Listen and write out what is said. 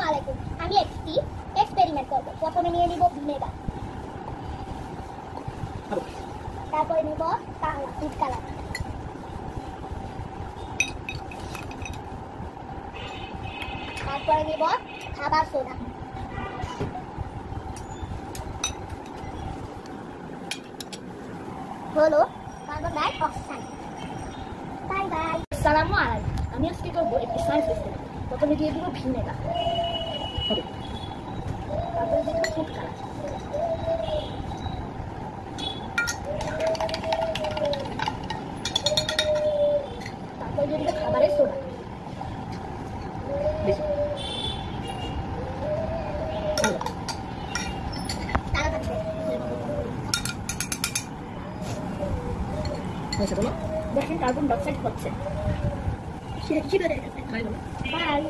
আলাইকুম। আমি একটি এক্সপেরিমেন্ট করব। প্রথমে নিয়ে নিব ভিনেগার, তারপরে নিব কালা ফুড কালার, তারপরে নিব খাবার সোডা, হলো carbon die oxide. Bye bye. আসসালামু আলাইকুম। আমি আজকে করবো একটি সায়েন্স এক্সপেরিমেন্ট। প্রথমে দিয়ে দিব ভিনেগার, তারপরে দিয়ে দিব ফুড কালার, তারপরে দিয়ে দিব খাবারের সোডা, দেখেন কার্বন ডাইঅক্সাইড হচ্ছে। বাই।